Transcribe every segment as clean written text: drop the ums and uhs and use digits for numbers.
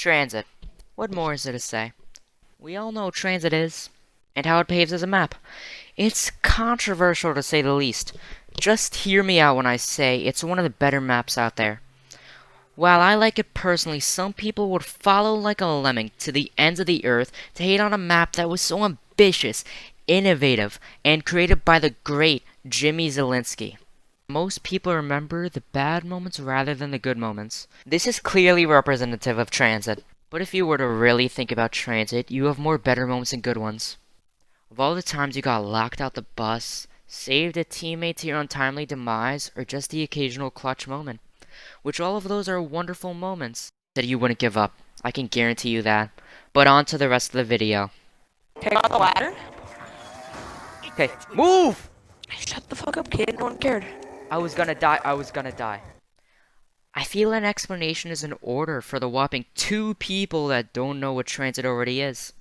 Transit. What more is there to say? We all know what Transit is, and how it behaves as a map. It's controversial to say the least. Just hear me out when I say it's one of the better maps out there. While I like it personally, some people would follow like a lemming to the ends of the earth to hate on a map that was so ambitious, innovative, and created by the great Jimmy Zielinski. Most people remember the bad moments rather than the good moments. This is clearly representative of Transit. But if you were to really think about Transit, you have more better moments than good ones. Of all the times you got locked out the bus, saved a teammate to your untimely demise, or just the occasional clutch moment, which all of those are wonderful moments that you wouldn't give up. I can guarantee you that. But on to the rest of the video. Take on the ladder? Okay, move! Shut the fuck up, kid. No one cared. I was gonna die. I feel an explanation is in order for the whopping 2 people that don't know what Transit already is.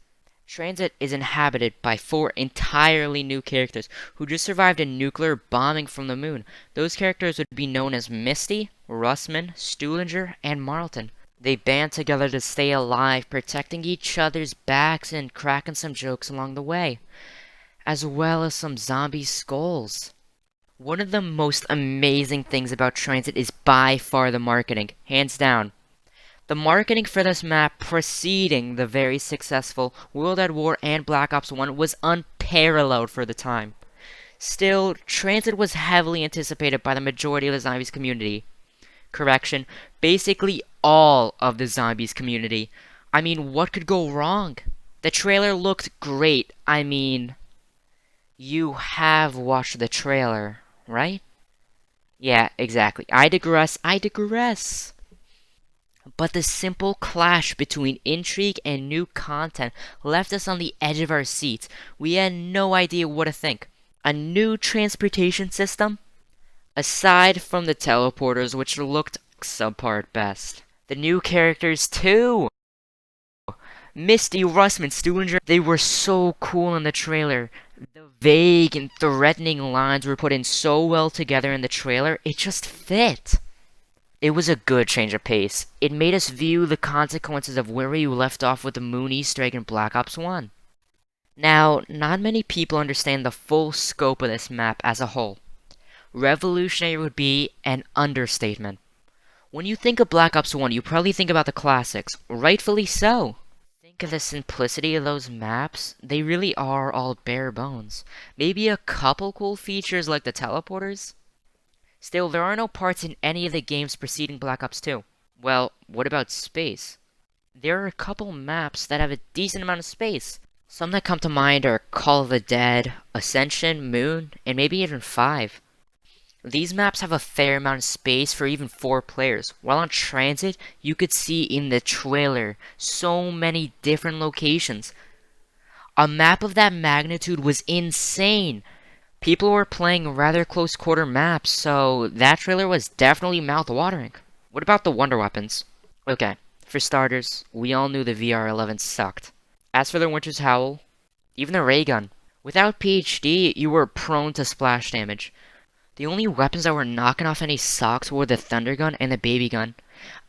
Transit is inhabited by 4 entirely new characters who just survived a nuclear bombing from the moon. Those characters would be known as Misty, Russman, Stuhlinger, and Marlton. They band together to stay alive, protecting each other's backs and cracking some jokes along the way, as well as some zombie skulls. One of the most amazing things about Transit is by far the marketing, hands down. The marketing for this map preceding the very successful World at War and Black Ops 1 was unparalleled for the time. Still, Transit was heavily anticipated by the majority of the zombies community. Correction, basically all of the zombies community. I mean, what could go wrong? The trailer looked great. I mean, you have watched the trailer, right? Yeah, exactly. I digress. But the simple clash between intrigue and new content left us on the edge of our seats. We had no idea what to think. A new transportation system? Aside from the teleporters, which looked subpar at best. The new characters too! Misty, Russman, Stuhlinger, they were so cool in the trailer. The vague and threatening lines were put in so well together in the trailer, it just fit. It was a good change of pace. It made us view the consequences of where we left off with the Moon Easter egg in Black Ops 1. Now, not many people understand the full scope of this map as a whole. Revolutionary would be an understatement. When you think of Black Ops 1, you probably think about the classics, rightfully so. Think of the simplicity of those maps, they really are all bare bones. Maybe a couple cool features like the teleporters? Still, there are no parts in any of the games preceding Black Ops 2. Well, what about space? There are a couple maps that have a decent amount of space. Some that come to mind are Call of the Dead, Ascension, Moon, and maybe even 5. These maps have a fair amount of space for even 4 players, while on Transit, you could see in the trailer so many different locations. A map of that magnitude was insane! People were playing rather close quarter maps, so that trailer was definitely mouth-watering. What about the wonder weapons? Okay, for starters, we all knew the VR-11 sucked. As for the Winter's Howl, even the ray gun. Without PhD, you were prone to splash damage. The only weapons that were knocking off any socks were the Thunder Gun and the Baby Gun.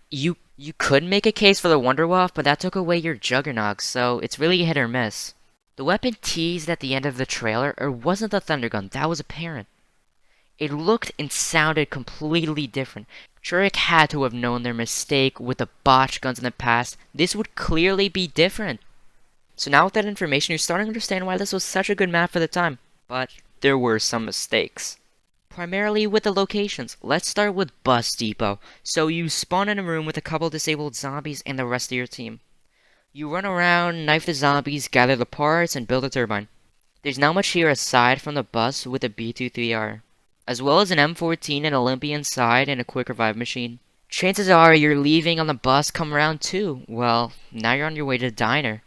You could make a case for the Wonderwaff, but that took away your Juggernog, so it's really hit or miss. The weapon teased at the end of the trailer wasn't the Thunder Gun, that was apparent. It looked and sounded completely different. Treyarch had to have known their mistake with the botch guns in the past. This would clearly be different. So now with that information, you're starting to understand why this was such a good map for the time. But there were some mistakes. Primarily with the locations. Let's start with Bus Depot. So you spawn in a room with a couple disabled zombies and the rest of your team. You run around, knife the zombies, gather the parts, and build a turbine. There's not much here aside from the bus with a B-23R, as well as an M14 and Olympia inside and a quick revive machine. Chances are you're leaving on the bus come round 2. Well, now you're on your way to the diner.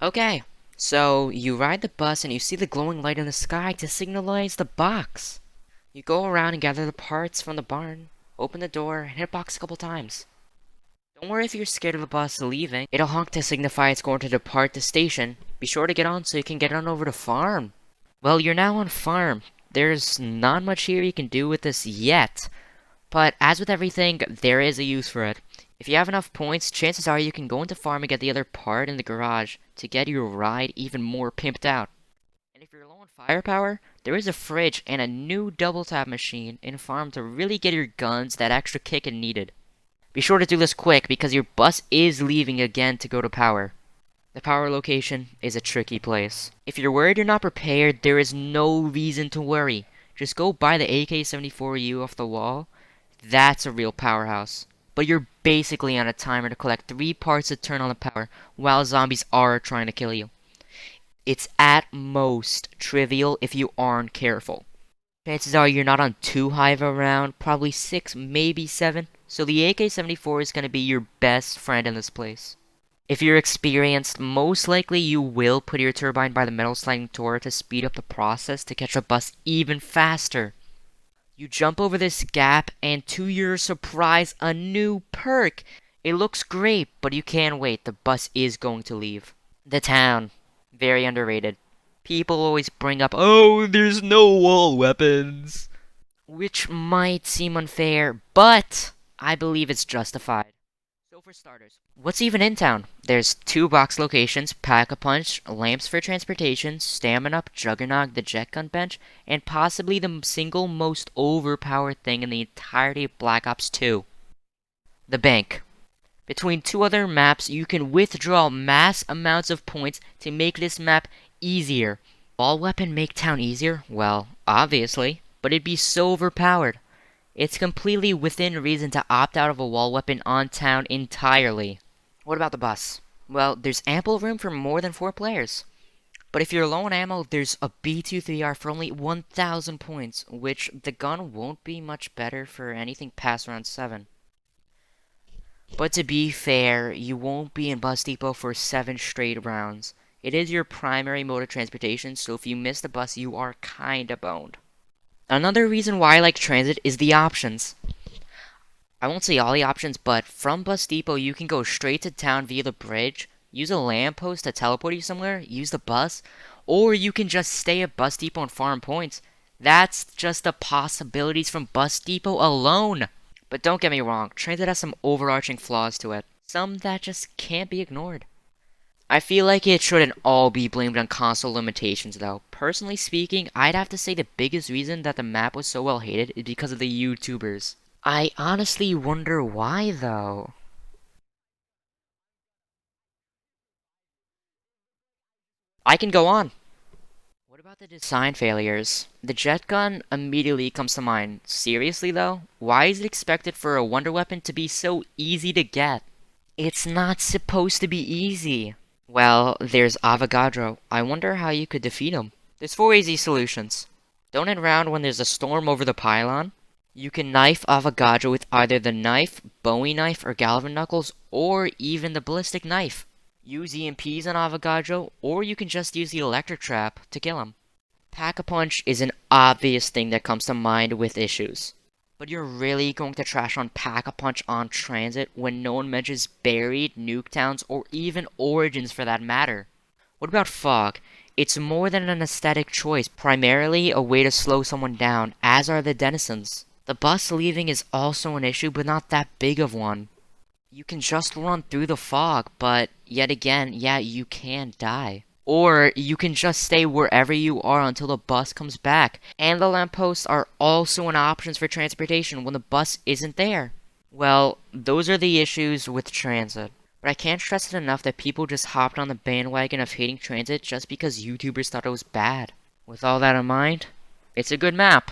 Okay, so you ride the bus and you see the glowing light in the sky to signalize the box. You go around and gather the parts from the barn, open the door, and hit box a couple times. Don't worry if you're scared of the bus leaving. It'll honk to signify it's going to depart the station. Be sure to get on so you can get on over to farm. Well, you're now on farm. There's not much here you can do with this yet. But as with everything, there is a use for it. If you have enough points, chances are you can go into farm and get the other part in the garage to get your ride even more pimped out. And if you're low on firepower, there is a fridge and a new double tap machine in farm to really get your guns that extra kick and needed. Be sure to do this quick because your bus is leaving again to go to power. The power location is a tricky place. If you're worried you're not prepared, there is no reason to worry. Just go buy the AK-74U off the wall. That's a real powerhouse. But you're basically on a timer to collect 3 parts to turn on the power while zombies are trying to kill you. It's at most trivial if you aren't careful. Chances are you're not on too high of a round, probably 6, maybe 7, so the AK-74 is going to be your best friend in this place. If you're experienced, most likely you will put your turbine by the metal sliding door to speed up the process to catch a bus even faster. You jump over this gap and to your surprise, a new perk. It looks great, but you can't wait, the bus is going to leave. The town. Very underrated. People always bring up, oh, there's no wall weapons. Which might seem unfair, but I believe it's justified. So for starters, what's even in town? There's 2 box locations, Pack-a-Punch, lamps for transportation, stamina up, Juggernaut, the jet gun bench, and possibly the single most overpowered thing in the entirety of Black Ops 2. The bank. Between 2 other maps, you can withdraw mass amounts of points to make this map easier. Wall weapon make town easier? Well, obviously, but it'd be so overpowered. It's completely within reason to opt out of a wall weapon on town entirely. What about the bus? Well, there's ample room for more than 4 players. But if you're low on ammo, there's a B23R for only 1,000 points, which the gun won't be much better for anything past round 7. But to be fair, you won't be in Bus Depot for 7 straight rounds. It is your primary mode of transportation, so if you miss the bus, you are kinda boned. Another reason why I like Transit is the options. I won't say all the options, but from Bus Depot, you can go straight to town via the bridge, use a lamppost to teleport you somewhere, use the bus, or you can just stay at Bus Depot and farm points. That's just the possibilities from Bus Depot alone. But don't get me wrong, Transit has some overarching flaws to it. Some that just can't be ignored. I feel like it shouldn't all be blamed on console limitations though. Personally speaking, I'd have to say the biggest reason that the map was so well hated is because of the YouTubers. I honestly wonder why though. I can go on. What about the design failures? The jet gun immediately comes to mind. Seriously though? Why is it expected for a wonder weapon to be so easy to get? It's not supposed to be easy. Well, there's Avogadro. I wonder how you could defeat him. There's 4 easy solutions. Don't end round when there's a storm over the pylon. You can knife Avogadro with either the knife, Bowie knife, or Galvan knuckles, or even the ballistic knife. Use EMPs on Avogadro, or you can just use the electric trap to kill him. Pack-a-Punch is an obvious thing that comes to mind with issues. But you're really going to trash on Pack-a-Punch on Transit when no one mentions Buried, Nuketowns, or even Origins for that matter? What about Fog? It's more than an aesthetic choice, primarily a way to slow someone down, as are the denizens. The bus leaving is also an issue, but not that big of one. You can just run through the fog, but yet again, yeah, you can die. Or you can just stay wherever you are until the bus comes back. And the lampposts are also an option for transportation when the bus isn't there. Well, those are the issues with Transit. But I can't stress it enough that people just hopped on the bandwagon of hating Transit just because YouTubers thought it was bad. With all that in mind, it's a good map.